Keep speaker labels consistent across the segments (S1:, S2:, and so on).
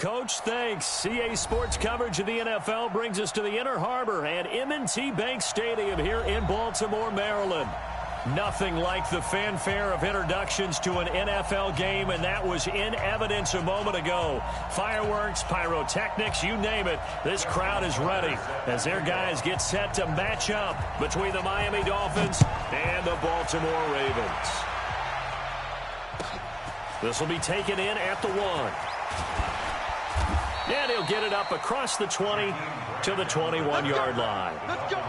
S1: Coach, thanks. CA Sports coverage of the NFL brings us to the Inner Harbor and M&T Bank Stadium here in Baltimore, Maryland. Nothing like the fanfare of introductions to an NFL game, and that was in evidence a moment ago. Fireworks, pyrotechnics, you name it, this crowd is ready as their guys get set to match up between the Miami Dolphins and the Baltimore Ravens. This will be taken in at the 1. And he'll get it up across the 20 to the 21-yard line.
S2: Let's go.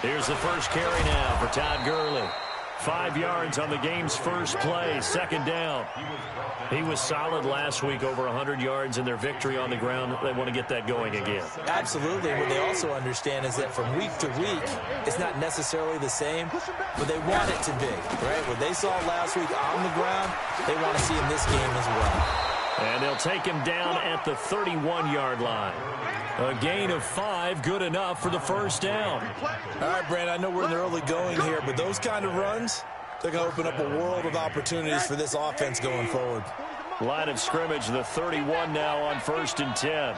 S1: Here's the first carry now for Todd Gurley. 5 yards on the game's first play, second down. He was solid last week, over 100 yards in their victory on the ground. They want to get that going again.
S3: Absolutely. What they also understand is that from week to week, it's not necessarily the same, but they want it to be, right? What they saw last week on the ground, they want to see in this game as well.
S1: And they'll take him down at the 31-yard line. A gain of 5, good enough for the first down.
S3: All right, Brand, I know we're in the early going here, but those kind of runs, they're going to open up a world of opportunities for this offense going forward.
S1: Line of scrimmage, the 31 now on 1st and 10.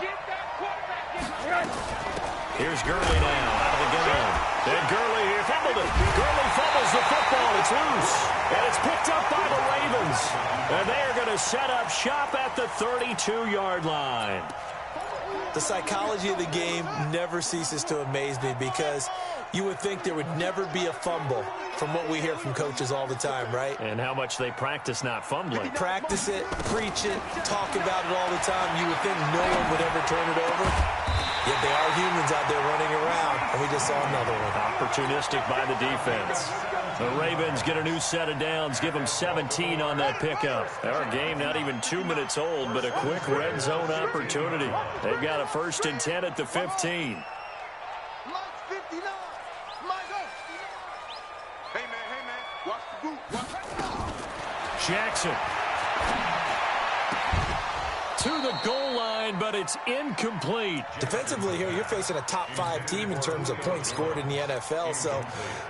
S1: Here's Gurley now out of the gun. And Gurley here fumbled it. Gurley fumbles the football. It's loose. And it's picked up by the Ravens. And they are going to set up shop at the 32-yard line.
S3: The psychology of the game never ceases to amaze me because you would think there would never be a fumble from what we hear from coaches all the time, right?
S1: And how much they practice not fumbling.
S3: Practice it, preach it, talk about it all the time. You would think no one would ever turn it over. Yet they are humans out there running around, and we just saw another one.
S1: Opportunistic by the defense. The Ravens get a new set of downs, give them 17 on that pickup. Our game not even 2 minutes old, but a quick red zone opportunity. They've got a 1st and 10 at the 15. Jackson to the goal line, but it's incomplete.
S3: Defensively here, you're facing a top 5 team in terms of points scored in the NFL. So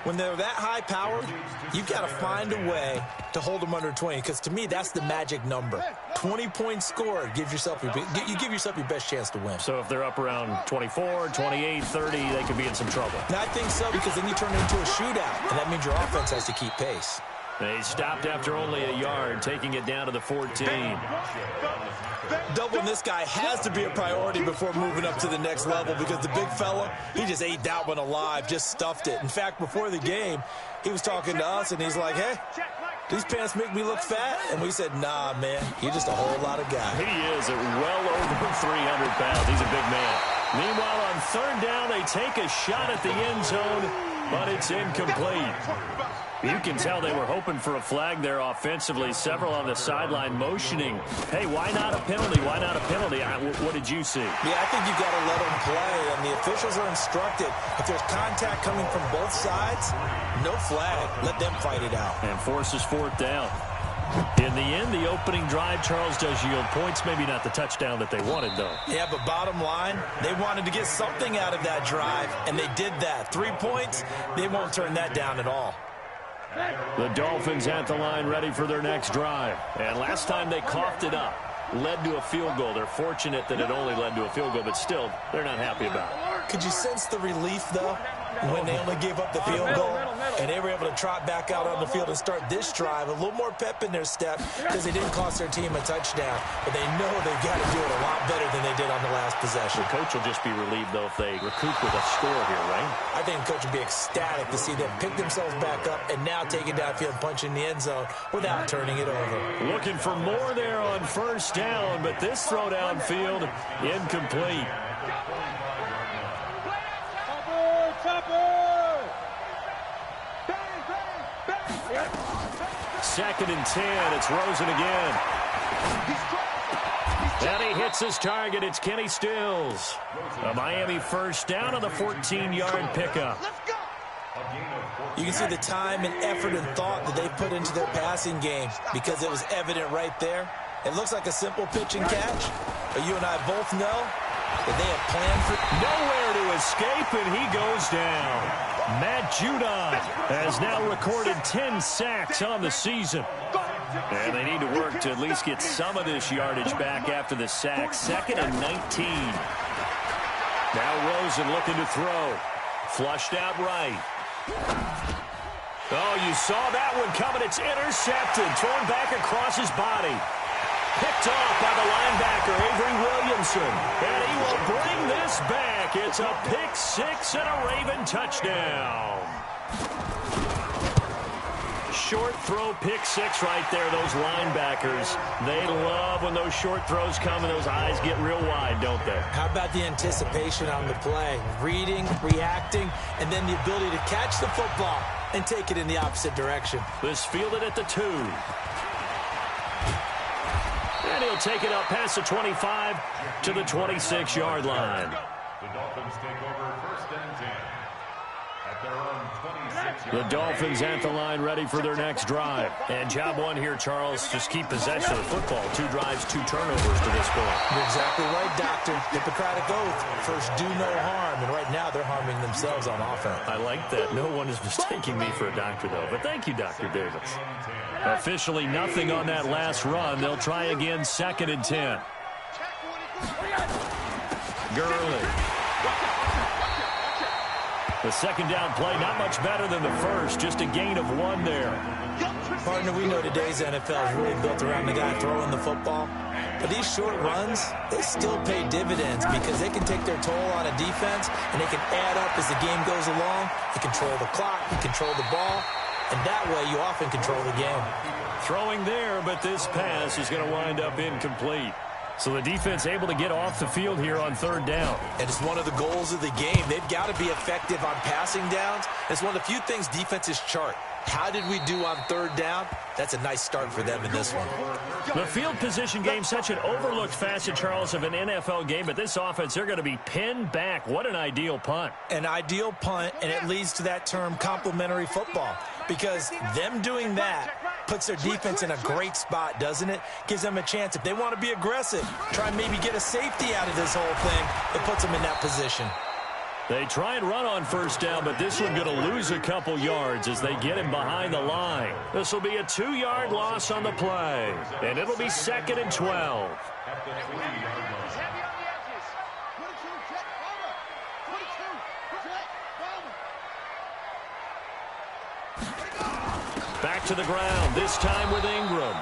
S3: when they're that high powered, you've got to find a way to hold them under 20. Because to me, that's the magic number. 20 points scored gives yourself you give yourself your best chance to win.
S1: So if they're up around 24, 28, 30, they could be in some trouble.
S3: And I think so, because then you turn it into a shootout, and that means your offense has to keep pace.
S1: They stopped after only a yard, taking it down to the 14.
S3: Doubling this guy has to be a priority before moving up to the next level, because the big fella, he just ate that one alive, just stuffed it. In fact, before the game, he was talking to us, and he's like, hey, these pants make me look fat? And we said, nah, man, you're just a whole lot of guy.
S1: He is at well over 300 pounds. He's a big man. Meanwhile, on 3rd down, they take a shot at the end zone, but it's incomplete. You can tell they were hoping for a flag there offensively. Several on the sideline motioning. Hey, why not a penalty? Why not a penalty? What did you see?
S3: Yeah, I think you've got to let them play, and the officials are instructed. If there's contact coming from both sides, no flag. Let them fight it out.
S1: And forces 4th down. In the end, the opening drive, Charles, does yield points. Maybe not the touchdown that they wanted, though.
S3: Yeah, but bottom line, they wanted to get something out of that drive, and they did that. 3 points, they won't turn that down at all.
S1: The Dolphins at the line, ready for their next drive. And last time they coughed it up, led to a field goal. They're fortunate that it only led to a field goal, but still, they're not happy about it.
S3: Could you sense the relief, though, when they only gave up the field goal and they were able to trot back out on the field and start this drive? A little more pep in their step because they didn't cost their team a touchdown, but they know they've got to do it a lot better than they did on the last possession.
S1: The coach will just be relieved, though, if they recoup with a score here, right?
S3: I think the coach would be ecstatic to see them pick themselves back up and now take it downfield, punch in the end zone without turning it over.
S1: Looking for more there on 1st down, but this throw downfield incomplete. 2nd and 10. It's Rosen again. And he hits his target. It's Kenny Stills. A Miami first down on the 14-yard pickup.
S3: You can see the time and effort and thought that they put into their passing game because it was evident right there. It looks like a simple pitch and catch, but you and I both know that they have planned for
S1: nowhere to escape, and he goes down. Matt Judon has now recorded 10 sacks on the season. And they need to work to at least get some of this yardage back after the sack. 2nd and 19. Now Rosen looking to throw. Flushed out right. Oh, you saw that one coming. It's intercepted. Thrown back across his body. Picked off by the linebacker, Avery Williamson. And he will bring this back. It's a pick six and a Raven touchdown. Short throw, pick six right there. Those linebackers, they love when those short throws come and those eyes get real wide, don't they?
S3: How about the anticipation on the play? Reading, reacting, and then the ability to catch the football and take it in the opposite direction.
S1: This fielded at the 2. And he'll take it up past the 25 to the 26-yard line.
S2: The Dolphins take over 1st and 10. At their own 26.
S1: The Dolphins at the line, ready for their next drive. And job one here, Charles, just keep possession of the football. 2 drives, 2 turnovers to this point.
S3: You're exactly right, Doctor. Hippocratic oath. First, do no harm. And right now, they're harming themselves on offense.
S1: I like that. No one is mistaking me for a doctor, though. But thank you, Dr. Davis. Officially nothing on that last run. They'll try again, 2nd and 10. Gurley. The second down play, not much better than the first. Just a gain of 1 there.
S3: Partner, we know today's NFL is really built around the guy throwing the football. But these short runs, they still pay dividends because they can take their toll on a defense, and they can add up as the game goes along. You control the clock, you control the ball, and that way you often control the game.
S1: Throwing there, but this pass is going to wind up incomplete. So the defense able to get off the field here on 3rd down.
S3: And it's one of the goals of the game. They've got to be effective on passing downs. It's one of the few things defenses chart. How did we do on 3rd down? That's a nice start for them in this one.
S1: The field position game, such an overlooked facet, Charles, of an NFL game. But this offense, they're going to be pinned back. What an ideal punt.
S3: An ideal punt, and it leads to that term complementary football. Because them doing that puts their defense in a great spot, doesn't it? Gives them a chance. If they want to be aggressive, try and maybe get a safety out of this whole thing, it puts them in that position.
S1: They try and run on 1st down, but this one going to lose a couple yards as they get him behind the line. This will be a 2-yard loss on the play, and it'll be 2nd and 12.
S2: At the 3-yard line.
S1: Back to the ground, this time with Ingram.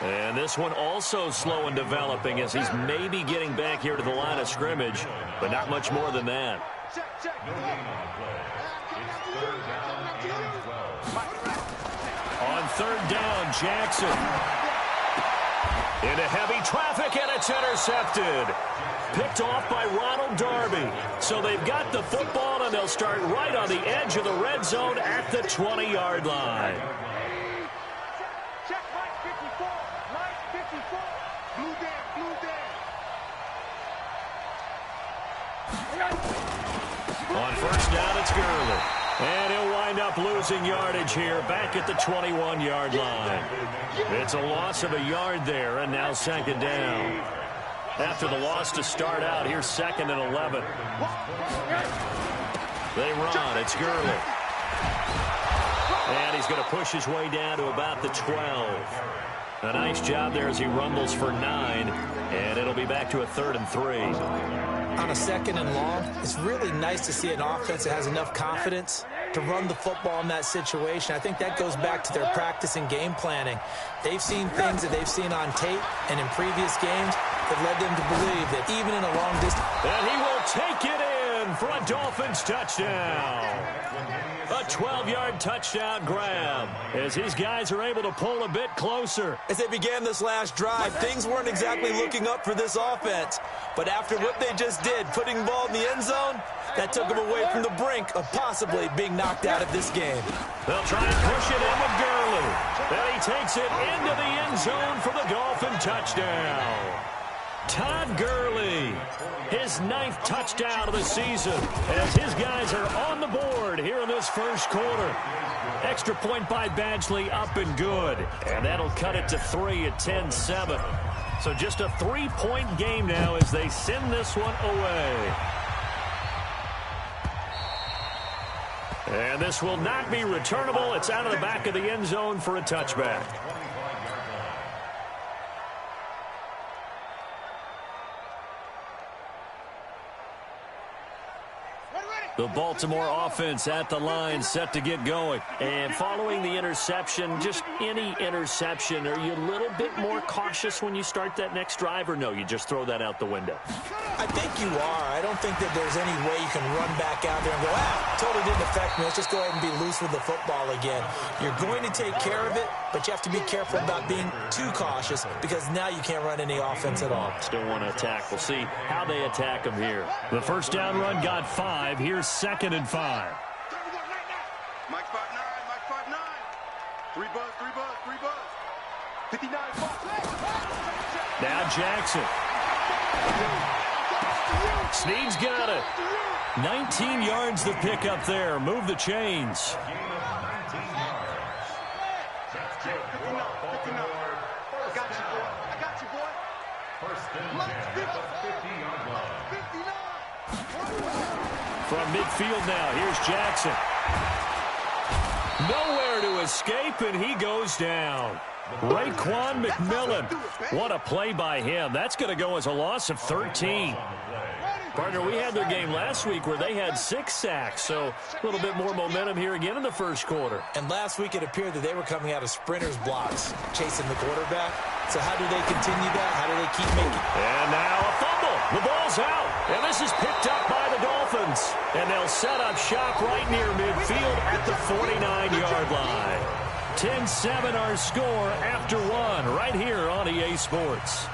S1: And this one also slow in developing as he's maybe getting back here to the line of scrimmage, but not much more than that.
S2: No gain on the play. It's 3rd down and 12.
S1: On 3rd down, Jackson. Into heavy traffic, and it's intercepted. Picked off by Ronald Darby. So they've got the football, and they'll start right on the edge of the red zone at the 20-yard line.
S4: Check line 54. Line 54. Blue down.
S1: On 1st down, it's Gurley. And he'll wind up losing yardage here back at the 21-yard line. It's a loss of a yard there, and now 2nd down. After the loss to start out, here's 2nd and 11. They run. It's Gurley. And he's going to push his way down to about the 12. A nice job there as he rumbles for 9. And it'll be back to a 3rd and 3.
S3: On a 2nd and long, it's really nice to see an offense that has enough confidence to run the football in that situation. I think that goes back to their practice and game planning. They've seen things that they've seen on tape and in previous games that led them to believe that even in a long distance.
S1: And he will take it in. run for a Dolphins touchdown. A 12-yard touchdown grab as these guys are able to pull a bit closer.
S3: As they began this last drive, things weren't exactly looking up for this offense. But after what they just did, putting the ball in the end zone, that took them away from the brink of possibly being knocked out of this game.
S1: They'll try and push it in with Gurley. And he takes it into the end zone for the Dolphin touchdown. Todd Gurley, his 9th touchdown of the season, as his guys are on the board here in this first quarter. Extra point by Badgley up and good, and that'll cut it to 3 at 10-7. So just a 3-point game now as they send this one away. And this will not be returnable. It's out of the back of the end zone for a touchback. The Baltimore offense at the line, set to get going. And following the interception, just any interception, are you a little bit more cautious when you start that next drive, or no, you just throw that out the window?
S3: I think you are. I don't think that there's any way you can run back out there and go, totally didn't affect me. Let's just go ahead and be loose with the football again. You're going to take care of it, but you have to be careful about being too cautious because now you can't run any offense at all.
S1: Still want to attack. We'll see how they attack them here. The first down run got 5. Here's 2nd and 5.
S4: Mike 5-9, Mike 5-9. 3 buzz, 3 buzz, 3 buzz. 59 bucks.
S1: Now Jackson. Snead's got it. 19 yards the pick up there. Move the chains. From midfield now, here's Jackson. Nowhere to escape, and he goes down. Raekwon McMillan. What a play by him. That's going to go as a loss of 13. Partner, we had their game last week where they had 6 sacks, so a little bit more momentum here again in the first quarter.
S3: And last week it appeared that they were coming out of sprinters blocks, chasing the quarterback. So how do they continue that? How do they keep making?
S1: And now a fumble. The ball's out. And this is picked up by the Dolphins. And they'll set up shop right near midfield at the 49-yard line. 10-7 our score after 1 right here on EA Sports.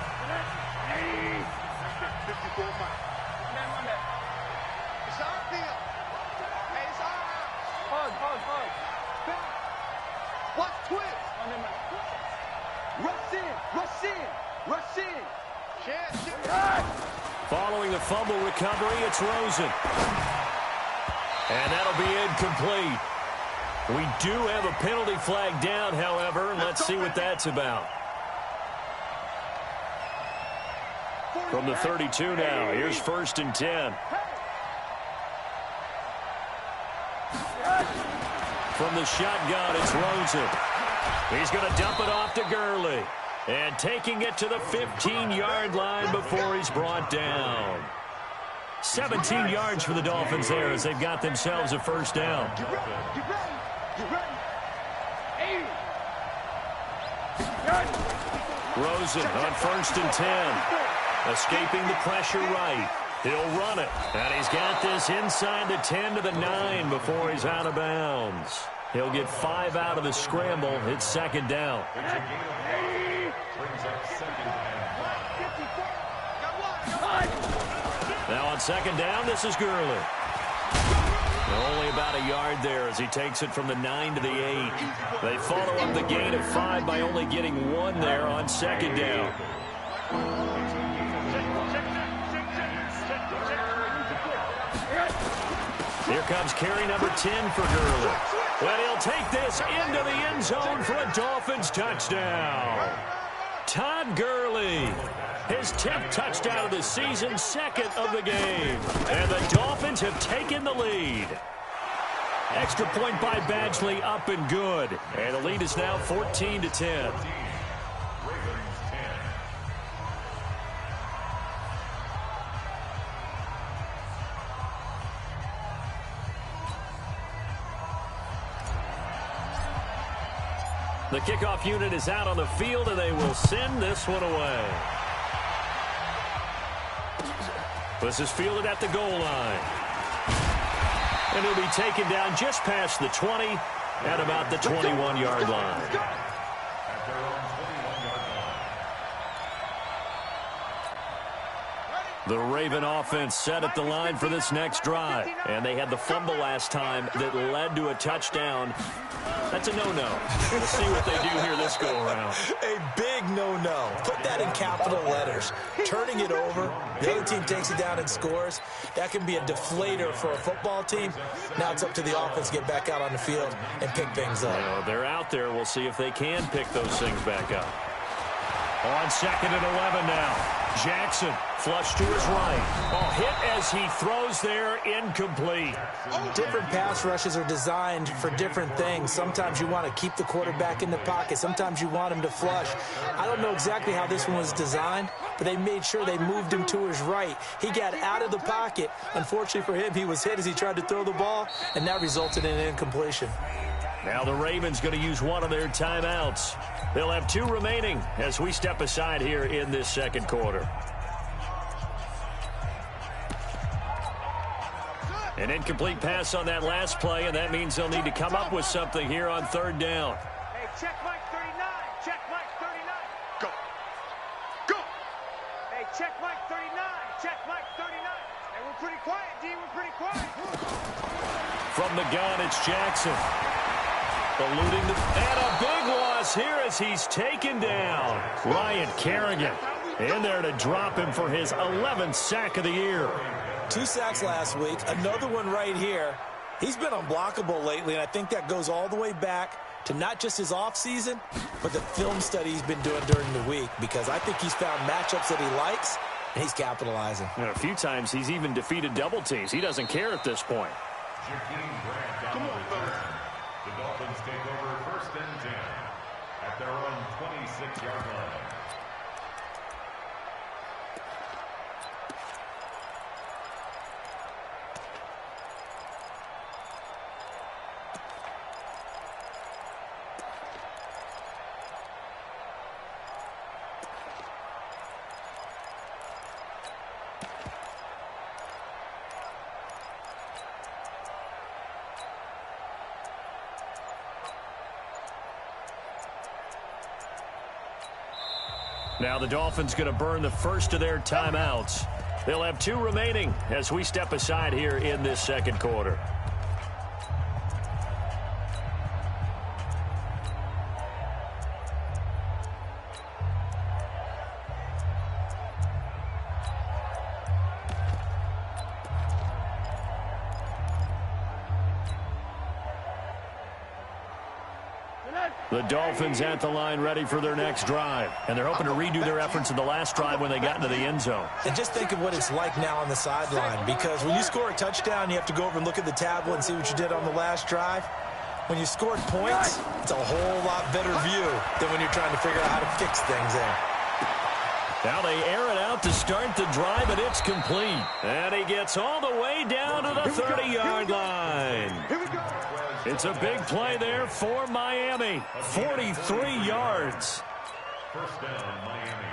S1: Following the fumble recovery, it's Rosen. And that'll be incomplete. We do have a penalty flag down, however, and let's see what that's about. From the 32 now, here's 1st and 10. From the shotgun, it's Rosen. He's going to dump it off to Gurley. And taking it to the 15-yard line before he's brought down. 17 yards for the Dolphins there as they've got themselves a first down. Rosen on 1st and 10. Escaping the pressure right. He'll run it. And he's got this inside the 10 to the 9 before he's out of bounds. He'll get 5 out of the scramble. It's 2nd down. Now on 2nd down, this is Gurley. Only about a yard there as he takes it from the 9 to the 8. They follow up the gain of 5 by only getting 1 there on 2nd down. Here comes carry number 10 for Gurley. Well, he'll take this into the end zone for a Dolphins touchdown. Todd Gurley, his 10th touchdown of the season, 2nd of the game. And the Dolphins have taken the lead. Extra point by Badgley up and good. And the lead is now 14-10. The kickoff unit is out on the field, and they will send this one away. This is fielded at the goal line. And he'll be taken down just past the 20 at about the 21-yard line.
S2: At their own 21-yard line.
S1: The Raven offense set at the line for this next drive. And they had the fumble last time that led to a touchdown. That's a no-no. We'll see what they do here this go-around.
S3: A big no-no. Put that in capital letters. Turning it over, the other team takes it down and scores. That can be a deflator for a football team. Now it's up to the offense to get back out on the field and pick things up.
S1: Well, they're out there. We'll see if they can pick those things back up. On 2nd and 11 now. Jackson, flush to his right. Oh, hit as he throws there, incomplete.
S3: Different pass rushes are designed for different things. Sometimes you want to keep the quarterback in the pocket. Sometimes you want him to flush. I don't know exactly how this one was designed, but they made sure they moved him to his right. He got out of the pocket. Unfortunately for him, he was hit as he tried to throw the ball, and that resulted in an incompletion.
S1: Now the Ravens going to use one of their timeouts. They'll have 2 remaining as we step aside here in this second quarter. An incomplete pass on that last play, and that means they'll need to come up with something here on 3rd down.
S5: Hey, check Mike 39. Check Mike 39.
S4: Go. Go.
S5: Hey, check Mike 39. Check Mike 39. Hey, we're pretty quiet, D. We're pretty quiet.
S1: From the gun, it's Jackson. Eluding and a big loss here as he's taken down. Ryan Kerrigan in there to drop him for his 11th sack of the year.
S3: 2 sacks last week, another one right here. He's been unblockable lately, and I think that goes all the way back to not just his offseason, but the film study he's been doing during the week, because I think he's found matchups that he likes, and he's capitalizing.
S1: And a few times he's even defeated double teams. He doesn't care at this point.
S2: Come on, fellas. The Dolphins take over 1st and 10 at their own 26-yard line.
S1: Now the Dolphins going to burn the first of their timeouts. They'll have 2 remaining as we step aside here in this second quarter. The Dolphins at the line ready for their next drive. And they're hoping to redo their efforts in the last drive when they got into the end zone.
S3: And just think of what it's like now on the sideline, because when you score a touchdown, you have to go over and look at the tablet and see what you did on the last drive. When you scored points, it's a whole lot better view than when you're trying to figure out how to fix things there.
S1: Now they air it out to start the drive, and it's complete. And he gets all the way down to the 30-yard line.
S4: Here we go.
S1: It's a big play there for Miami. 43 yards.
S2: 1st down, Miami.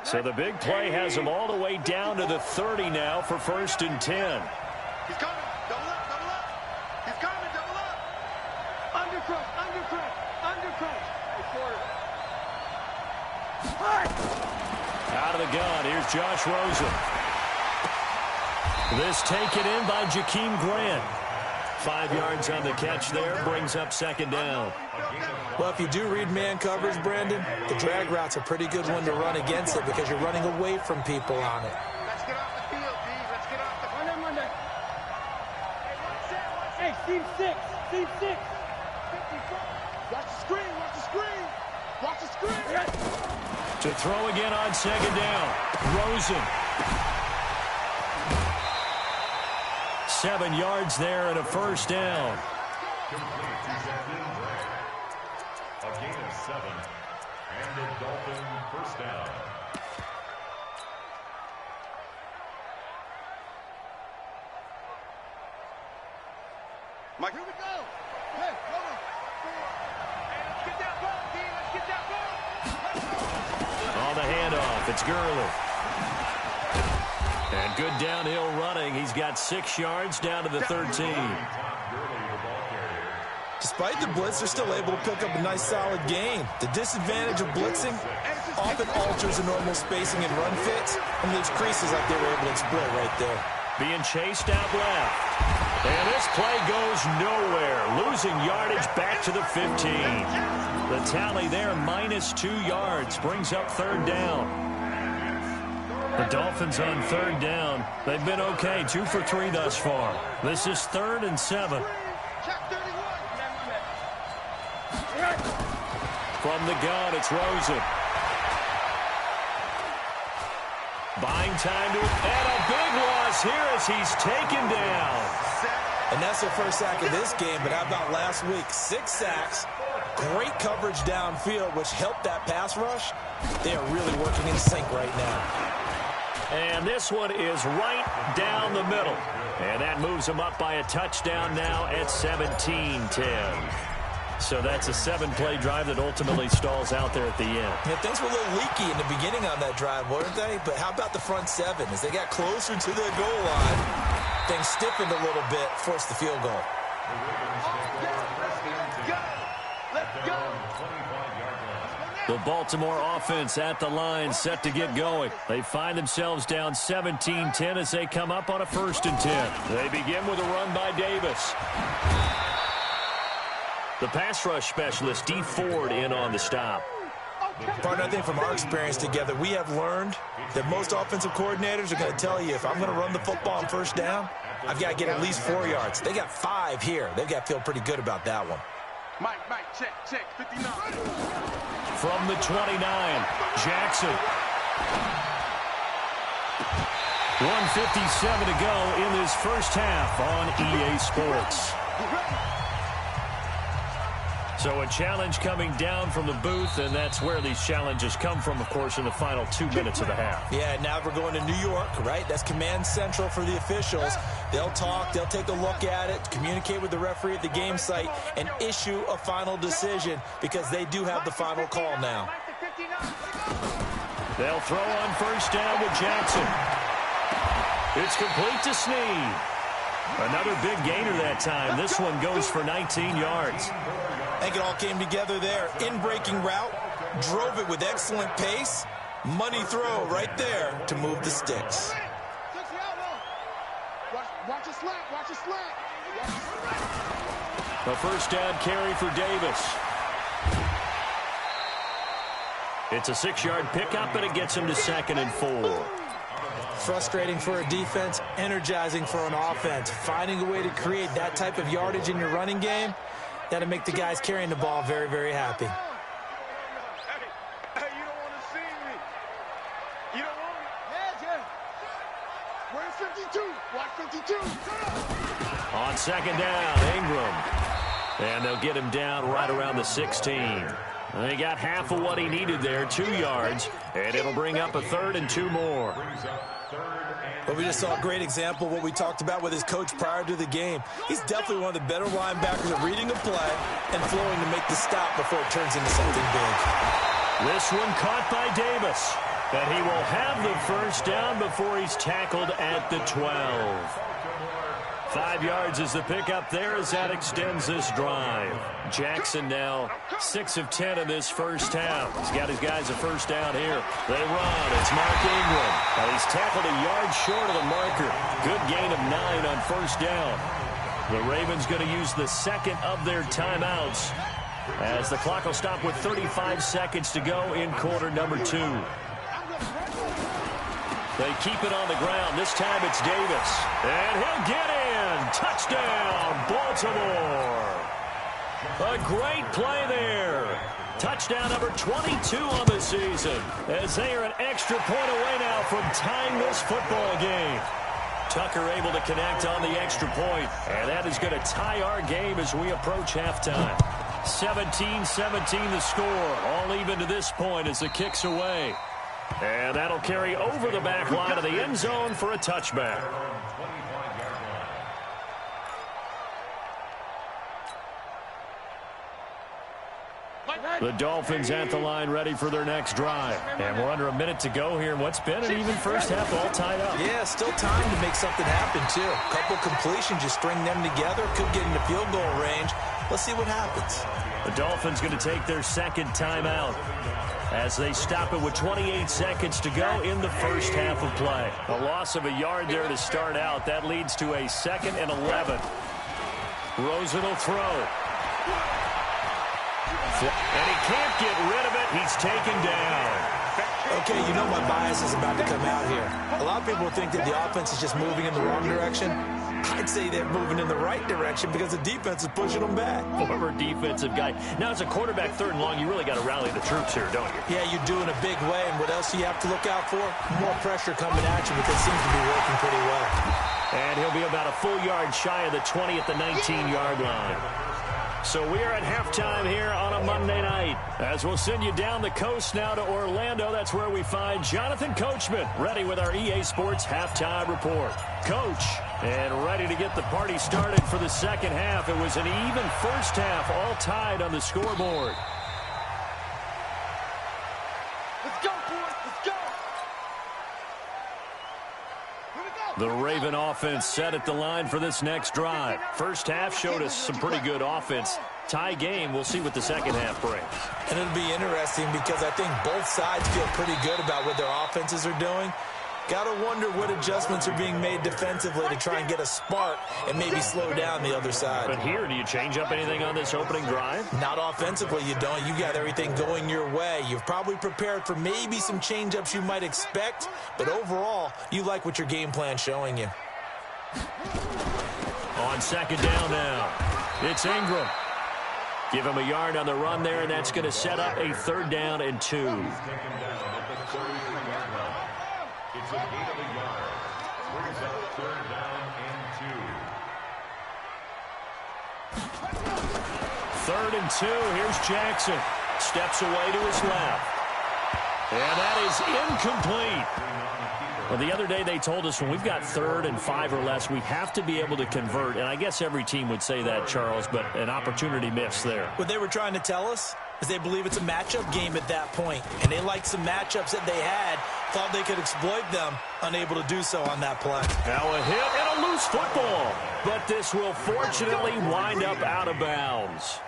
S1: So the big play has him all the way down to the 30 now for 1st and 10.
S4: He's coming. Double up, double up. He's coming, double up.
S5: Undercrunch, undercrunch, undercrunch. Hey, quarter.
S1: Out of the gun, here's Josh Rosen. This taken in by Jakeem Grant. 5 yards on the catch there, brings up 2nd down.
S3: Well, if you do read man coverage, Brandon, the drag route's a pretty good one to run against it because you're running away from people on it.
S4: Let's get off the field, D. Let's get off the field.
S5: Monday. Hey, Steve 6. Steve 6. 54.
S4: Watch the screen. Watch the screen. Watch the screen.
S1: To throw again on 2nd down. Rosen. 7 yards there and a 1st down.
S2: Complete to Jakeem Grant. A gain of 7. And the Dolphin 1st down.
S4: Mike, here we go. Hey, hold on.
S5: Hey, let's get that ball, D. Let's get that ball.
S1: half. It's Gurley. And good downhill running. He's got 6 yards down to the 13.
S3: Despite the blitz, they're still able to pick up a nice, solid gain. The disadvantage of blitzing often alters the normal spacing and run fits and leaves creases like they were able to exploit right there.
S1: Being chased out left. And this play goes nowhere. Losing yardage back to the 15. The tally there, -2 yards, brings up 3rd down. The Dolphins on 3rd down. They've been okay, 2 for 3 thus far. This is 3rd and 7. From the gun, it's Rosen. Buying time to, and a big loss here as he's taken down.
S3: And that's their first sack of this game, but how about last week? 6 sacks, great coverage downfield, which helped that pass rush. They are really working in sync right now.
S1: And this one is right down the middle. And that moves them up by a touchdown now at 17-10. So that's a 7-play drive that ultimately stalls out there at the end.
S3: Yeah, things were a little leaky in the beginning on that drive, weren't they? But how about the front 7? As they got closer to the goal line, things stiffened a little bit, forced the field goal.
S1: The Baltimore offense at the line, set to get going. They find themselves down 17-10 as they come up on a 1st and 10. They begin with a run by Davis. The pass rush specialist, D. Ford, in on the stop.
S3: Partner, I think from our experience together, we have learned that most offensive coordinators are going to tell you, if I'm going to run the football on 1st down, I've got to get at least 4 yards. They got 5 here. They've got to feel pretty good about that one.
S4: Mike, check, 59.
S1: From the 29, Jackson. 1:57 to go in this first half on EA Sports. So a challenge coming down from the booth, and that's where these challenges come from, of course, in the final 2 minutes of the half.
S3: Yeah, now we're going to New York, right? That's command central for the officials. They'll talk, they'll take a look at it, communicate with the referee at the game site, and issue a final decision because they do have the final call now.
S1: They'll throw on 1st down with Jackson. It's complete to Snead. Another big gainer that time. This one goes for 19 yards.
S3: I think it all came together there. In-breaking route, drove it with excellent pace. Money throw right there to move the sticks.
S5: Watch a slant, watch a slant.
S1: A 1st down carry for Davis. It's a 6-yard pickup, and it gets him to 2nd and 4.
S3: Frustrating for a defense, energizing for an offense. Finding a way to create that type of yardage in your running game, that'll make the guys carrying the ball very, very happy.
S4: Hey, you don't want to see me. You don't want me. Yeah. Where's 52? Watch 52.
S1: On 2nd down, Ingram. And they'll get him down right around the 16. They got half of what he needed there, 2 yards, and it'll bring up a 3rd and 2 more.
S3: But we just saw a great example of what we talked about with his coach prior to the game. He's definitely one of the better linebackers at reading a play and flowing to make the stop before it turns into something big.
S1: This one caught by Davis. And he will have the 1st down before he's tackled at the 12. 5 yards is the pickup there as that extends this drive. Jackson now 6 of 10 in this first half. He's got his guys a 1st down here. They run. It's Mark Ingram. And he's tackled a yard short of the marker. Good gain of 9 on 1st down. The Ravens going to use the 2nd of their timeouts as the clock will stop with 35 seconds to go in quarter number 2. They keep it on the ground. This time it's Davis. And he'll get in. Touchdown, Baltimore. A great play there. Touchdown number 22 on the season as they are an extra point away now from tying this football game. Tucker able to connect on the extra point, and that is going to tie our game as we approach halftime. 17-17 the score, all even to this point as the kick's away. And that'll carry over the back line of the end zone for a touchback. The Dolphins at the line ready for their next drive. And we're under a minute to go here in what's been an even first half, all tied up.
S3: Yeah, still time to make something happen, too. A couple completions, just string them together. Could get into field goal range. Let's see what happens.
S1: The Dolphins going to take their second timeout as they stop it with 28 seconds to go in the first half of play. A loss of a yard there to start out. That leads to a 2nd and 11. Rosen will throw. And he can't get rid of it. He's taken down.
S3: Okay, you know my bias is about to come out here. A lot of people think that the offense is just moving in the wrong direction. I'd say they're moving in the right direction because the defense is pushing them back.
S1: Former defensive guy. Now, as a quarterback, 3rd and long, you really got to rally the troops here, don't you?
S3: Yeah, you do in a big way. And what else do you have to look out for? More pressure coming at you, because it seems to be working pretty well.
S1: And he'll be about a full yard shy of the 20 at the 19-yard line. So we are at halftime here on a Monday night. As we'll send you down the coast now to Orlando, that's where we find Jonathan Coachman, ready with our EA Sports halftime report. Coach, and ready to get the party started for the second half. It was an even first half, all tied on the scoreboard.
S4: Let's go, boys. Let's go. Here we go.
S1: The Raven offense set at the line for this next drive. First half showed us some pretty good offense. Tie game, we'll see what the second half brings.
S3: And it'll be interesting because I think both sides feel pretty good about what their offenses are doing. Got to wonder what adjustments are being made defensively to try and get a spark and maybe slow down the other side.
S1: But here, do you change up anything on this opening drive?
S3: Not offensively, you don't. You got everything going your way. You've probably prepared for maybe some change-ups you might expect, but overall, you like what your game plan's showing you.
S1: On second down now, it's Ingram. Give him a yard on the run there, and that's going to set up a 3rd down and 2.
S2: It's a gain of a yard. Brings up 3rd down and 2.
S1: 3rd and 2. Here's Jackson. Steps away to his left. And that is incomplete. Well, the other day they told us when we've got 3rd and 5 or less, we have to be able to convert. And I guess every team would say that, Charles, but an opportunity missed there.
S3: What they were trying to tell us is they believe it's a matchup game at that point. And they liked some matchups that they had, thought they could exploit them, unable to do so on that play.
S1: Now a hit and a loose football. But this will fortunately wind up out of bounds.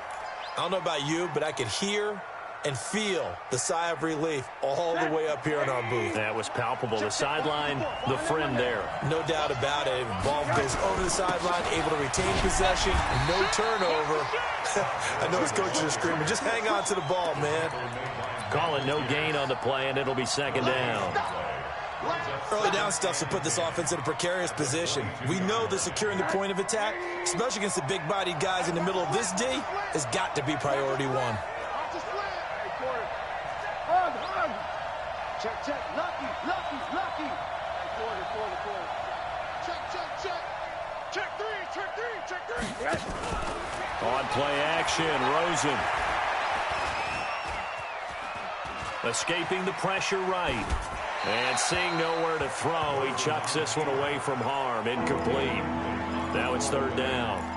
S3: I don't know about you, but I could hear and feel the sigh of relief all the way up here in our booth.
S1: That was palpable. The sideline, the friend there.
S3: No doubt about it. Ball goes over the sideline, able to retain possession, no turnover. I know his coaches are screaming, just hang on to the ball, man.
S1: Call it no gain on the play, and it'll be 2nd down.
S3: Early down stuff to put this offense in a precarious position. We know that securing the point of attack, especially against the big-bodied guys in the middle of this D, has got to be priority one.
S4: Check, check, lucky. Check 3.
S1: On play action, Rosen. Escaping the pressure right. And seeing nowhere to throw, he chucks this one away from harm. Incomplete. Now it's 3rd down.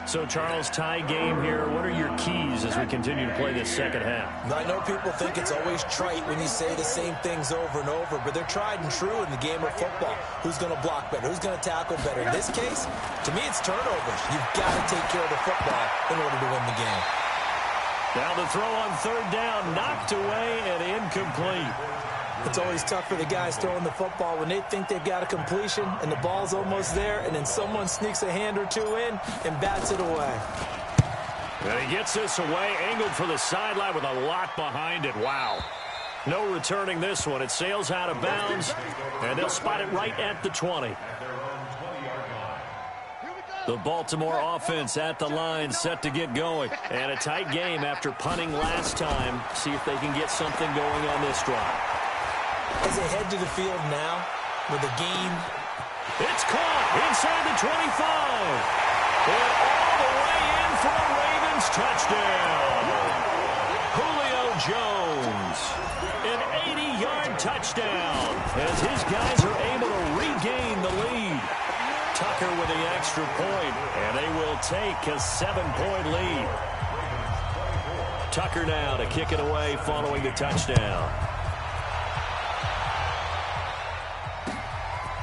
S1: So, Charles, tie game here. What are your keys as we continue to play this second half?
S3: I know people think it's always trite when you say the same things over and over, but they're tried and true in the game of football. Who's going to block better? Who's going to tackle better? In this case, to me, it's turnovers. You've got to take care of the football in order to win the game.
S1: Now the throw on 3rd down, knocked away and incomplete.
S3: It's always tough for the guys throwing the football when they think they've got a completion and the ball's almost there, and then someone sneaks a hand or two in and bats it away.
S1: And he gets this away, angled for the sideline with a lot behind it. Wow. No returning this one. It sails out of bounds, and they'll spot it right at the 20. The Baltimore offense at the line, set to get going. And a tight game after punting last time. See if they can get something going on this drive.
S3: As they head to the field now with the game.
S1: It's caught inside the 25. And all the way in for a Ravens touchdown. Julio Jones. An 80-yard touchdown as his guys are able to regain the lead. Tucker with the extra point, and they will take a 7-point lead. Tucker now to kick it away following the touchdown.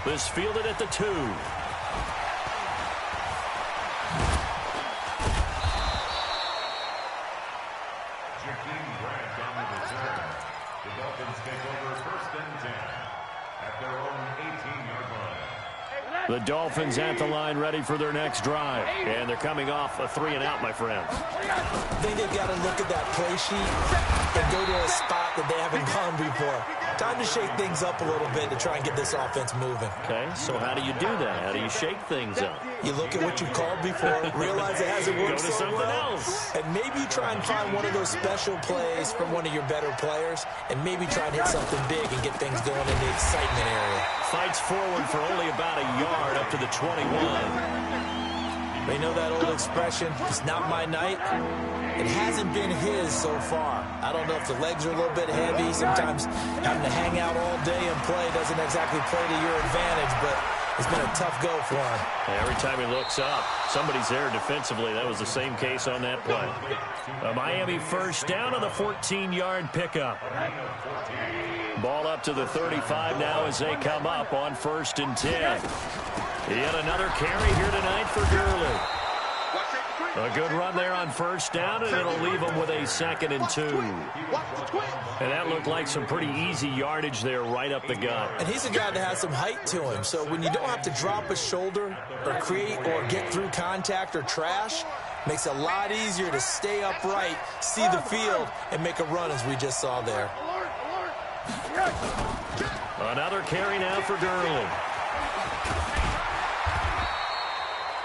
S1: This fielded at the 2.
S2: The Dolphins take over 1st and 10 at their own 18-yard line.
S1: The Dolphins at the line ready for their next drive. And they're coming off a 3-and-out, my friends.
S3: I think they've got to look at that play sheet and go to a spot that they haven't gone before. Time to shake things up a little bit to try and get this offense moving.
S1: Okay, so how do you do that? How do you shake things up?
S3: You look at what you called before, realize it hasn't worked
S1: Go to
S3: so
S1: something
S3: well,
S1: else.
S3: and maybe you try and find one of those special plays from one of your better players, and maybe try and hit something big and get things going in the excitement area.
S1: Fights forward for only about a yard up to the 21.
S3: They know that old expression, it's not my night. It hasn't been his so far. I don't know if the legs are a little bit heavy. Sometimes having to hang out all day and play doesn't exactly play to your advantage, but it's been a tough go for him.
S1: Every time he looks up, somebody's there defensively. That was the same case on that play. A Miami first down on the 14-yard pickup. Ball up to the 35 now as they come up on 1st and 10. Yet another carry here tonight for Gurley. A good run there on 1st down, and it'll leave them with a 2nd and 2. And that looked like some pretty easy yardage there right up the gut.
S3: And he's a guy that has some height to him, so when you don't have to drop a shoulder or create or get through contact or trash, makes it a lot easier to stay upright, see the field, and make a run as we just saw there.
S1: Another carry now for Gurley.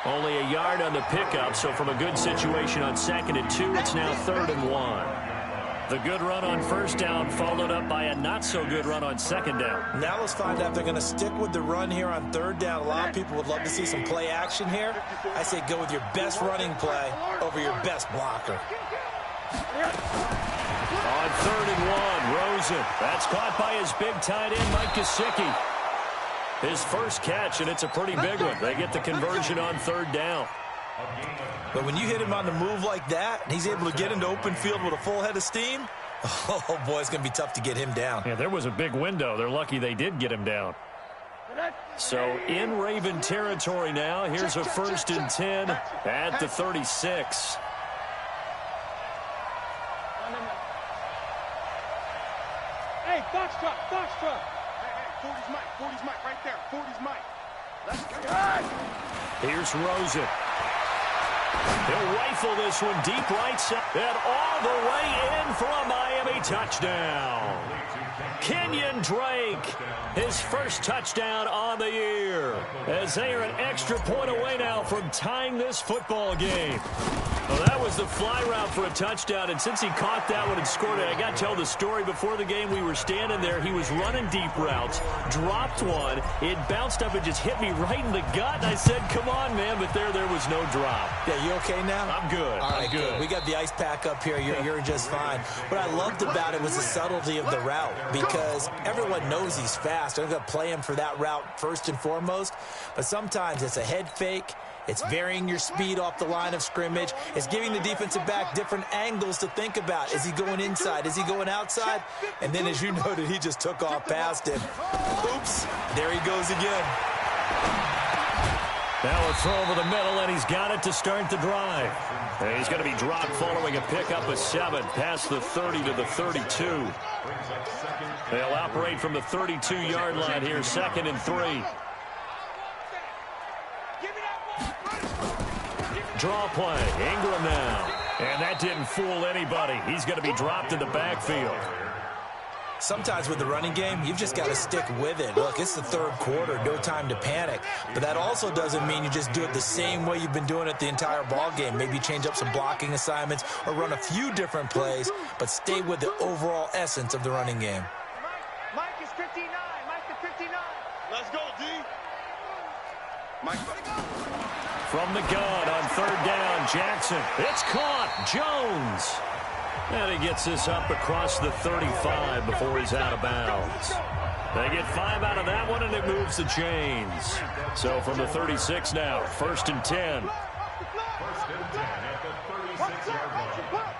S1: Only a yard on the pickup, so from a good situation on 2nd and 2, it's now 3rd and 1. The good run on 1st down followed up by a not-so-good run on 2nd down.
S3: Now let's find out if they're going to stick with the run here on 3rd down. A lot of people would love to see some play action here. I say go with your best running play over your best blocker.
S1: On 3rd and 1, Rosen. That's caught by his big tight end, Mike Gesicki. His first catch, and it's a pretty big one. They get the conversion on 3rd down.
S3: But when you hit him on the move like that, and he's able to get into open field with a full head of steam, oh, boy, it's going to be tough to get him down.
S1: Yeah, there was a big window. They're lucky they did get him down. So in Raven territory now. Here's a 1st and 10 at the 36.
S5: Hey, Foxtrot, Foxtrot. Hey, 40's Mike, 40's Mike, right there. 40's Mike. Let's go.
S1: Here's Rosen. He'll rifle this one deep right side. And all the way in for a Miami touchdown. Kenyon Drake, his first touchdown on the year. As they are an extra point away now from tying this football game. Well, that was the fly route for a touchdown, and since he caught that one and scored it, I got to tell the story. Before the game, we were standing there. He was running deep routes, dropped one. It bounced up and just hit me right in the gut, and I said, come on, man, but there was no drop.
S3: Yeah, you okay now?
S1: I'm good.
S3: All right,
S1: I'm good.
S3: We got the ice pack up here. You're just fine. What I loved about it was the subtlety of the route, because everyone knows he's fast. They're going to play him for that route first and foremost, but sometimes it's a head fake. It's varying your speed off the line of scrimmage. It's giving the defensive back different angles to think about. Is he going inside? Is he going outside? And then, as you noted, he just took off past him. Oops. There he goes again.
S1: Now a throw over the middle, and he's got it to start the drive. And he's going to be dropped following a pickup of 7 past the 30 to the 32. They'll operate from the 32-yard line here, 2nd and 3. Draw play, Ingram now. And that didn't fool anybody. He's going to be dropped in the backfield.
S3: Sometimes with the running game, you've just got to stick with it. Look, it's the 3rd quarter, no time to panic. But that also doesn't mean you just do it the same way you've been doing it the entire ball game. Maybe change up some blocking assignments or run a few different plays, but stay with the overall essence of the running game.
S5: Mike is 59. Mike is 59.
S4: Let's go, D. Mike.
S1: From the gun on 3rd down, Jackson. It's caught. Jones. And he gets this up across the 35 before he's out of bounds. They get 5 out of that one, and it moves the chains. So from the 36 now, 1st and 10.
S2: 1st and 10 at the 36-yard line.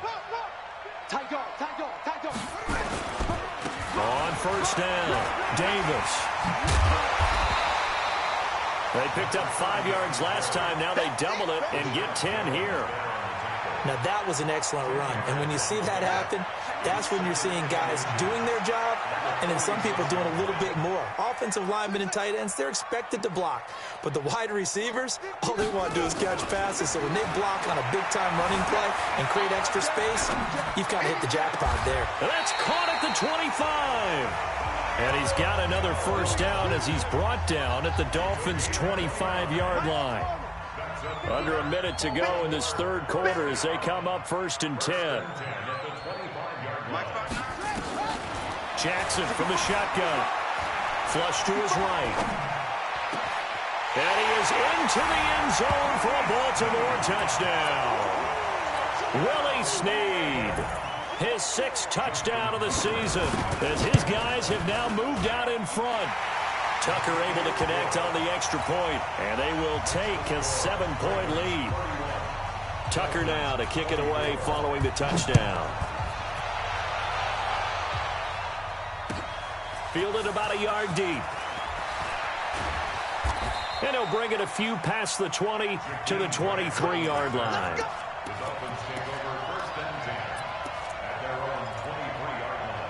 S1: first down. Davis. They picked up 5 yards last time. Now they double it and get 10 here.
S3: Now, that was an excellent run. And when you see that happen, that's when you're seeing guys doing their job and then some people doing a little bit more. Offensive linemen and tight ends, they're expected to block. But the wide receivers, all they want to do is catch passes. So when they block on a big-time running play and create extra space, you've kind of hit the jackpot there.
S1: That's caught at the 25. And he's got another first down as he's brought down at the Dolphins' 25-yard line. Under a minute to go in this third quarter as they come up 1st and 10. Jackson from the shotgun. Flush to his right. And he is into the end zone for a Baltimore touchdown. Willie Snead. His 6th touchdown of the season as his guys have now moved out in front. Tucker able to connect on the extra point, and they will take a 7-point lead. Tucker now to kick it away following the touchdown. Fielded about a yard deep. And he'll bring it a few past the 20 to the 23-yard line.
S2: The Dolphins take over 1st and 10 at their own 23-yard line.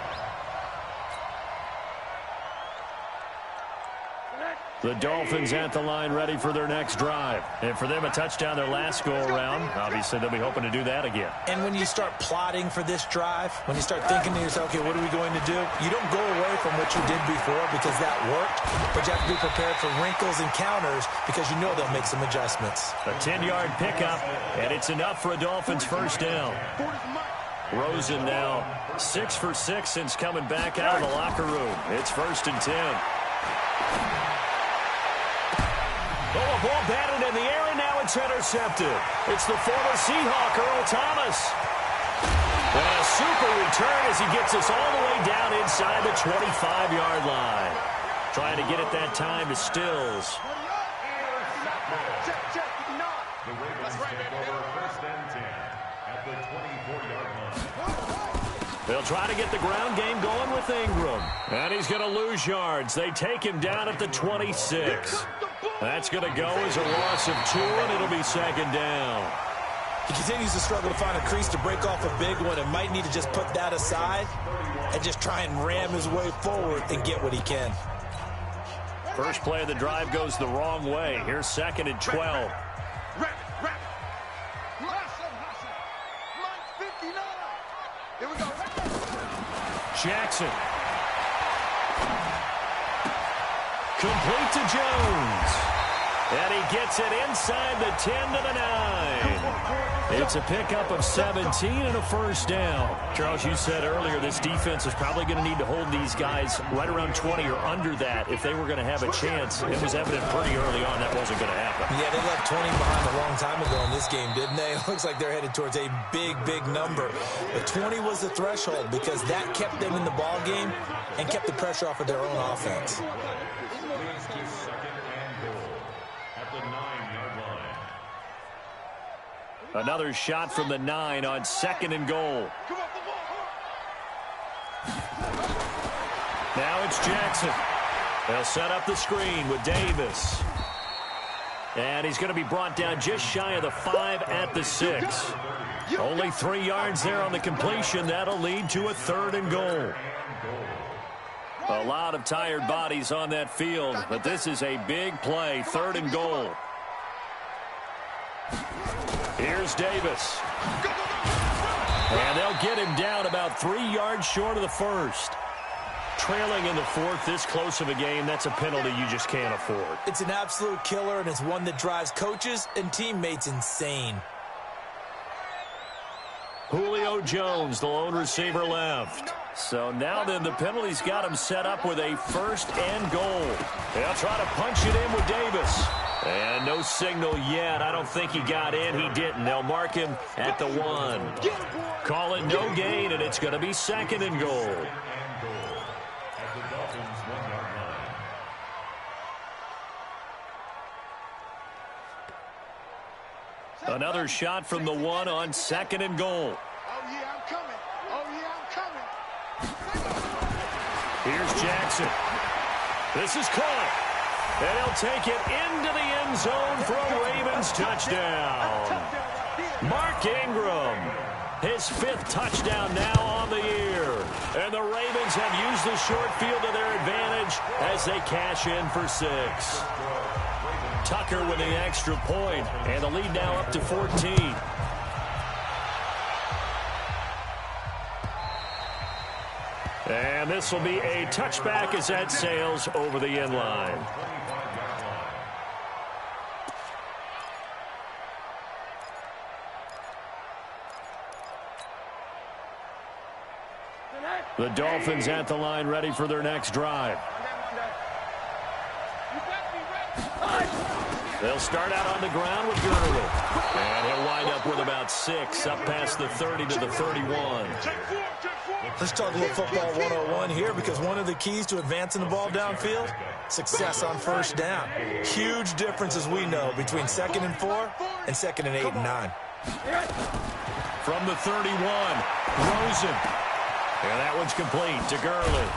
S1: The Dolphins at the line ready for their next drive. And for them, a touchdown their last go-around. Obviously, they'll be hoping to do that again.
S3: And when you start plotting for this drive, when you start thinking to yourself, okay, what are we going to do? You don't go away from what you did before because that worked, but you have to be prepared for wrinkles and counters because you know they'll make some adjustments.
S1: A 10-yard pickup, and it's enough for a Dolphins first down. Rosen now 6 for 6 since coming back out of the locker room. It's 1st and 10. Oh, a ball batted in the air, and now it's intercepted. It's the former Seahawk, Earl Thomas. And a super return as he gets us all the way down inside the 25-yard line. Trying to get it that time to Stills.
S2: The Ravens take over 1st and 10 at the 24-yard line.
S1: They'll try to get the ground game going with Ingram. And he's going to lose yards. They take him down at the 26. That's going to go as a loss of 2, and it'll be 2nd down.
S3: He continues to struggle to find a crease to break off a big one and might need to just put that aside and just try and ram his way forward and get what he can.
S1: First play of the drive goes the wrong way. Here's 2nd and 12.
S5: Here we go.
S1: Jackson. Complete to Jones. And he gets it inside the 10 to the 9. It's a pickup of 17 and a first down. Charles, you said earlier this defense is probably going to need to hold these guys right around 20 or under that if they were going to have a chance. It was evident pretty early on that wasn't going to happen.
S3: Yeah, they left 20 behind a long time ago in this game, didn't they? It looks like they're headed towards a big, big number. But 20 was the threshold because that kept them in the ball game and kept the pressure off of their own offense.
S2: Leads to 2nd and goal at the 9-yard line.
S1: Another shot from the 9 on 2nd and goal. Now it's Jackson. They'll set up the screen with Davis. And he's going to be brought down just shy of the 5 at the 6. Only 3 yards there on the completion. That'll lead to a 3rd and goal. A lot of tired bodies on that field, but this is a big play. 3rd and goal. Here's Davis. And they'll get him down about 3 yards short of the first. Trailing in the 4th, this close of a game, that's a penalty you just can't afford.
S3: It's an absolute killer, and it's one that drives coaches and teammates insane.
S1: Julio Jones, the lone receiver, left. So now then the penalty's got him set up with a 1st and goal. They'll try to punch it in with Davis. And no signal yet. I don't think he got in. He didn't. They'll mark him at the 1. Call it no gain, and it's going to be 2nd and goal. Another shot from the 1 on 2nd and goal.
S5: Oh, yeah, I'm coming. Oh, yeah, I'm coming.
S1: Here's Jackson. This is caught. And he'll take it into the end zone for a Ravens touchdown. Mark Ingram, his 5th touchdown now on the year. And the Ravens have used the short field to their advantage as they cash in for 6. Tucker with the extra point, and the lead now up to 14. And this will be a touchback as that sails over the end line. The Dolphins at the line, ready for their next drive. They'll start out on the ground with Gurley. And he'll wind up with about 6, up past the 30 to the 31.
S3: Let's talk a little football 101 here, because one of the keys to advancing the ball downfield, success on first down. Huge difference, as we know, between 2nd and 4 and 2nd and 8 and 9.
S1: From the 31, Rosen. And that one's complete to Gurley.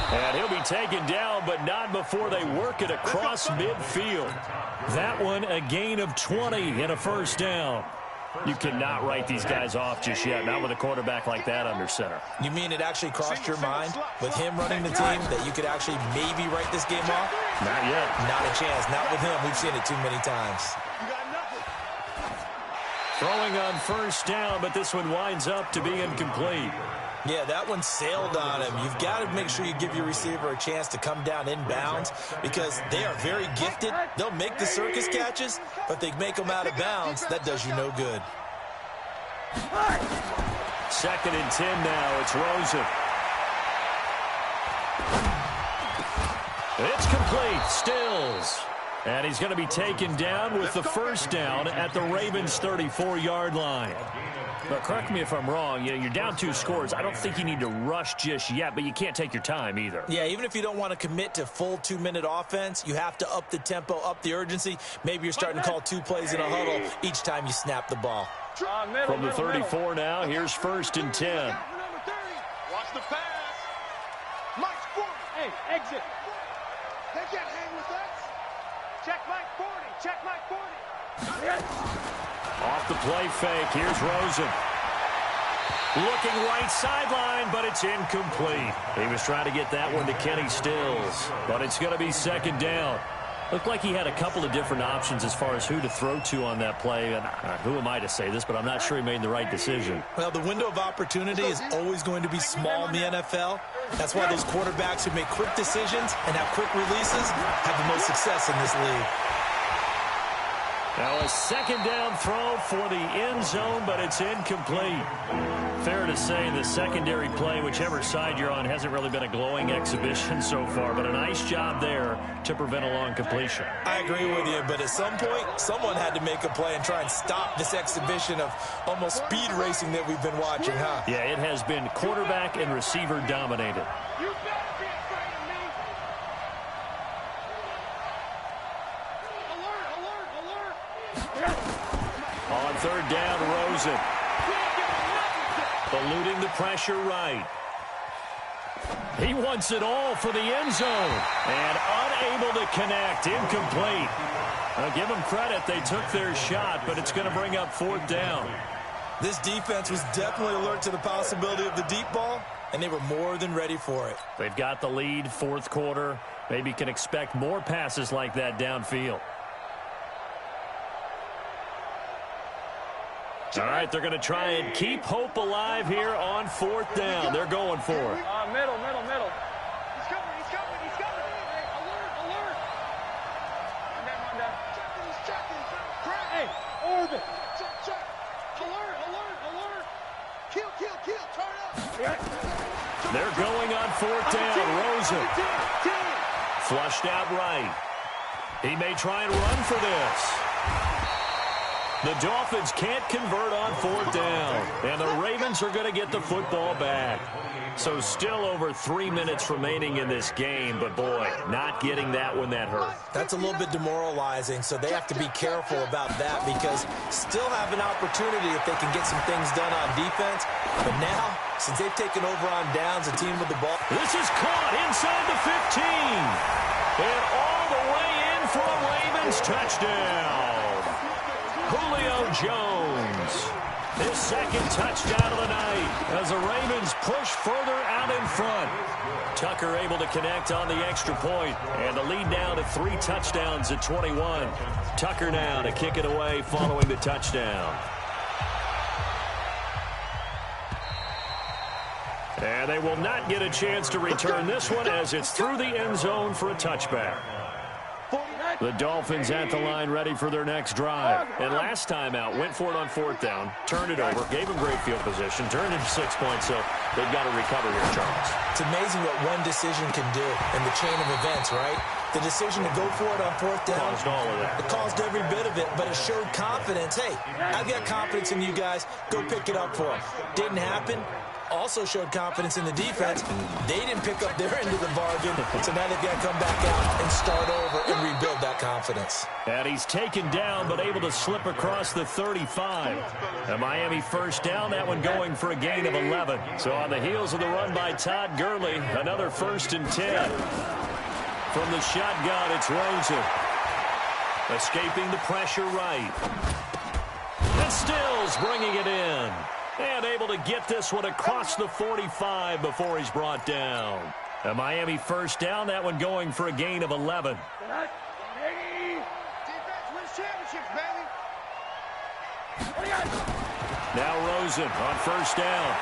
S1: And he'll be taken down, but not before they work it across midfield. That one, a gain of 20 and a first down. You cannot write these guys off just yet, not with a quarterback like that under center.
S3: You mean it actually crossed your mind with him running the team that you could actually maybe write this game off?
S1: Not yet.
S3: Not a chance. Not with him. We've seen it too many times.
S1: Throwing on first down, but this one winds up to be incomplete.
S3: Yeah, that one sailed on him. You've got to make sure you give your receiver a chance to come down inbounds, because they are very gifted. They'll make the circus catches, but they make them out of bounds. That does you no good.
S1: 2nd and 10 now. It's Rosen. It's complete. Stills. And he's going to be taken down with the first down at the Ravens' 34-yard line. But correct me if I'm wrong, you're down 2 scores. I don't think you need to rush just yet, but you can't take your time either.
S3: Yeah, even if you don't want to commit to full 2-minute offense, you have to up the tempo, up the urgency. Maybe you're starting to call 2 plays in a huddle each time you snap the ball.
S1: From the 34 now, here's 1st and 10.
S5: Watch the pass. Mike's 40. Hey, exit. They can't hang with us. Check Mike 40. Check Mike 40. Yes.
S1: Off the play fake, here's Rosen. Looking right sideline, but it's incomplete. He was trying to get that one to Kenny Stills, but it's going to be 2nd down. Looked like he had a couple of different options as far as who to throw to on that play. And who am I to say this, but I'm not sure he made the right decision.
S3: Well, the window of opportunity is always going to be small in the NFL. That's why those quarterbacks who make quick decisions and have quick releases have the most success in this league.
S1: Now a 2nd down throw for the end zone, but it's incomplete. Fair to say the secondary play, whichever side you're on, hasn't really been a glowing exhibition so far, but a nice job there to prevent a long completion.
S3: I agree with you, but at some point, someone had to make a play and try and stop this exhibition of almost speed racing that we've been watching, huh?
S1: Yeah, it has been quarterback and receiver dominated.
S5: You better be afraid of me. Alert, alert, alert.
S1: On 3rd down, Rosen. Eluding the pressure right. He wants it all for the end zone. And unable to connect. Incomplete. I'll give them credit. They took their shot, but it's going to bring up 4th down.
S3: This defense was definitely alert to the possibility of the deep ball, and they were more than ready for it.
S1: They've got the lead, 4th quarter. Maybe can expect more passes like that downfield. All right, they're going to try and keep hope alive here on 4th down. They're going for it.
S5: Middle, middle, middle. He's coming, he's coming, he's coming. Hey, alert, alert. And then one down. He's checking. Hey, orbit. Check. Alert, alert, alert. Kill, turn up.
S1: They're going on 4th down. Rosen. Flushed out right. He may try and run for this. The Dolphins can't convert on 4th down, and the Ravens are going to get the football back. So still over 3 minutes remaining in this game, but boy, not getting that one that hurt.
S3: That's a little bit demoralizing, so they have to be careful about that, because still have an opportunity if they can get some things done on defense, but now Since they've taken over on downs, the team with the ball.
S1: This is caught inside the 15. And all the way in for a Ravens touchdown. Julio Jones. His second touchdown of the night as the Ravens push further out in front. Tucker able to connect on the extra point, and the lead now to 3 touchdowns at 21. Tucker now to kick it away following the touchdown. And they will not get a chance to return this one as it's through the end zone for a touchback. The Dolphins at the line ready for their next drive. And last time out, went for it on 4th down, turned it over, gave them great field position, turned into 6 points, so they've got to recover here, Charles.
S3: It's amazing what one decision can do in the chain of events, right? The decision to go for it on 4th down.
S1: Caused all of that.
S3: It caused every bit of it, but it showed confidence. Hey, I've got confidence in you guys. Go pick it up for them. Didn't happen. Also showed confidence in the defense. They didn't pick up their end of the bargain, so now they've got to come back out and start over and rebuild that confidence.
S1: And he's taken down, but able to slip across the 35. A Miami first down, that one going for a gain of 11. So on the heels of the run by Todd Gurley, another 1st and 10. From the shotgun, it's Rosen. Escaping the pressure right. And Stills bringing it in. And able to get this one across the 45 before he's brought down. A Miami first down, that one going for a gain of 11.
S5: Defense wins championships, baby.
S1: Now Rosen on 1st down.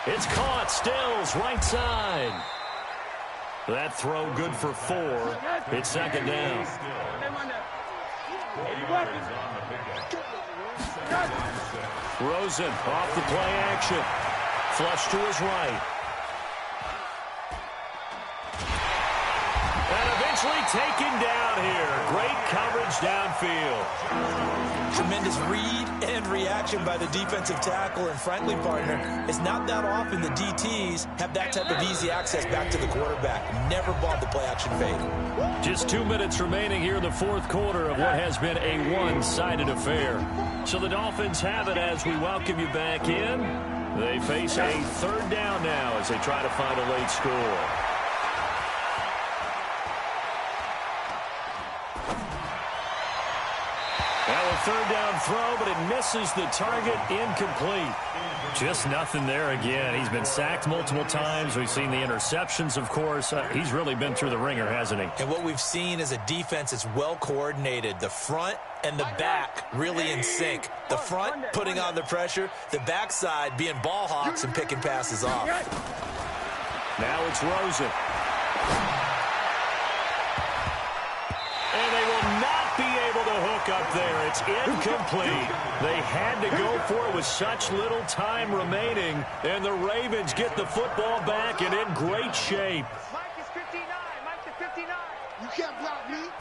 S1: It's caught. Stills right side. That throw good for 4. It's 2nd down. Rosen off the play action. Flush to his right. And eventually taken down here. Great coverage downfield.
S3: Tremendous read and reaction by the defensive tackle and friendly partner. It's not that often the DTs have that type of easy access back to the quarterback. Never bought the play action fade.
S1: Just 2 minutes remaining here in the 4th quarter of what has been a one-sided affair. So the Dolphins have it as we welcome you back in. They face a 3rd down now as they try to find a late score. Now a 3rd down throw, but it misses the target, incomplete. Just nothing there again. He's been sacked multiple times. We've seen the interceptions, of course. He's really been through the ringer, hasn't he?
S3: And what we've seen is a defense that's well coordinated. The front and the back really in sync. The front putting on the pressure, the backside being ball hawks and picking passes off.
S1: Now it's Rosen. And they will not be able to hook up there. It's incomplete. They had to go for it with such little time remaining, and the Ravens get the football back and in great shape.
S5: Mike is 59. Mike to 59.
S4: You can't block me.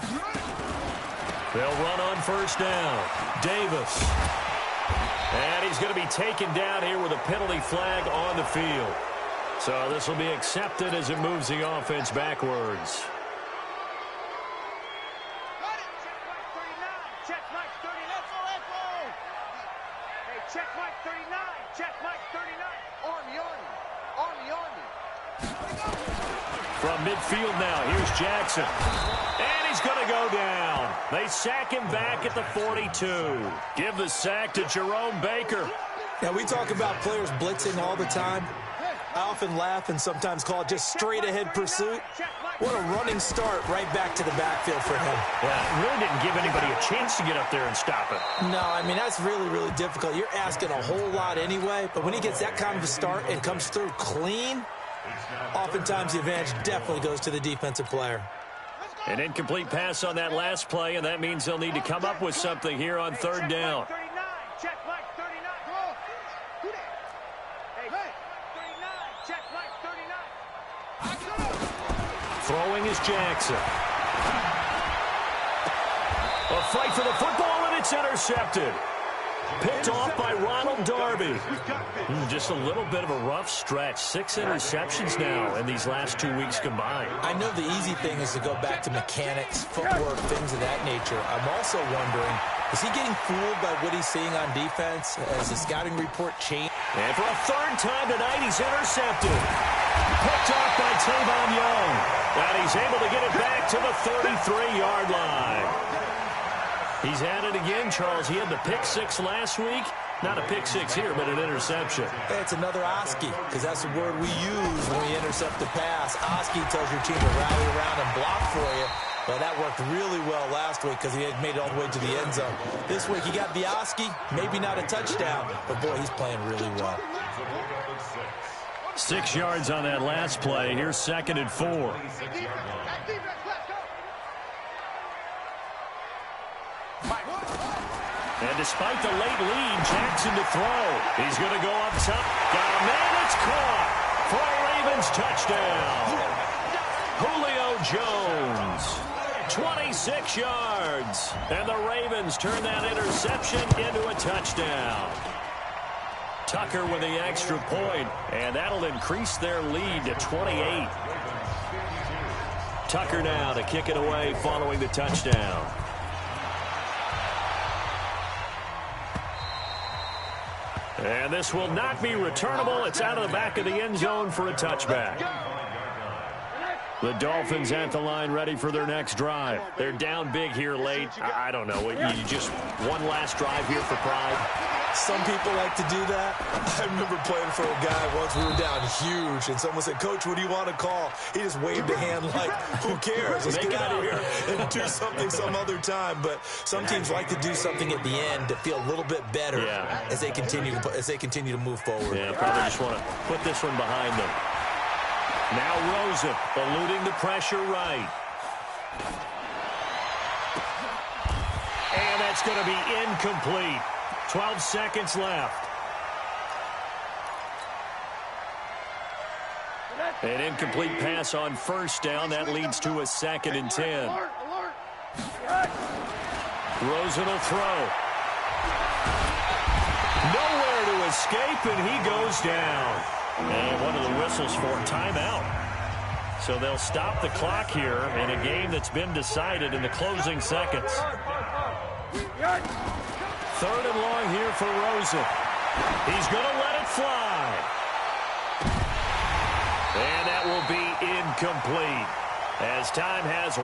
S1: They'll run on 1st down. Davis. And he's going to be taken down here with a penalty flag on the field. So this will be accepted as it moves the offense backwards.
S5: Check Mike 39. Hey, check Mike 39. Check Mike 39. Army.
S1: From midfield now, here's Jackson. And he's going to go down. They sack him back at the 42. Give the sack to Jerome Baker.
S3: Now, we talk about players blitzing all the time. I often laugh and sometimes call it just straight-ahead pursuit. What a running start right back to the backfield for him.
S1: Yeah, it really didn't give anybody a chance to get up there and stop it.
S3: No, I mean, that's really, really difficult. You're asking a whole lot anyway, but when he gets that kind of a start and comes through clean, oftentimes the advantage definitely goes to the defensive player.
S1: An incomplete pass on that last play, and that means they'll need to come up with something here on 3rd down.
S5: Check Mike 39. Hey, 39. Check Mike 39.
S1: Throwing is Jackson. A fight for the football, and it's intercepted. Picked off by Ronald Darby. Just a little bit of a rough stretch. 6 interceptions now in these last 2 weeks combined.
S3: I know the easy thing is to go back to mechanics, footwork, things of that nature. I'm also wondering Is he getting fooled by what he's seeing on defense as the scouting report changed?
S1: And for a third time tonight, he's intercepted. Picked off by Tavon Young. And he's able to get it back to the 33-yard line. He's had it again, Charles. He had the pick six last week. Not a pick six here, but an interception.
S3: Hey, it's another Oski, because that's the word we use when we intercept the pass. Oski tells your team to rally around and block for you. Well, that worked really well last week because he had made it all the way to the end zone. This week he got the Oski, maybe not a touchdown, but boy, he's playing really well.
S1: 6 yards on that last play. Here's 2nd and 4. And despite the late lead, Jackson to throw. He's going to go up top. Got a man, it's caught for a Ravens touchdown. Julio Jones, 26 yards. And the Ravens turn that interception into a touchdown. Tucker with the extra point, and that'll increase their lead to 28. Tucker now to kick it away following the touchdown. And this will not be returnable. It's out of the back of the end zone for a touchback. The Dolphins at the line ready for their next drive. They're down big here late. I don't know. You just one last drive here for pride.
S3: Some people like to do that. I remember playing for a guy once. We were down huge, and someone said, "Coach, what do you want to call?" He just waved a hand like, "Who cares? Let's get out of here and do something some other time." But some teams like to do something at the end to feel a little bit better as they continue to move forward.
S1: Yeah, probably just want to put this one behind them. Now Rosen eluding the pressure right. And that's going to be incomplete. 12 seconds left. An incomplete pass on first down. That leads to a 2nd and 10. Rosen will throw. Nowhere to escape, and he goes down. And one of the whistles for timeout. So they'll stop the clock here in a game that's been decided in the closing seconds. 3rd and long here for Rosen. He's going to let it fly. And that will be incomplete as time has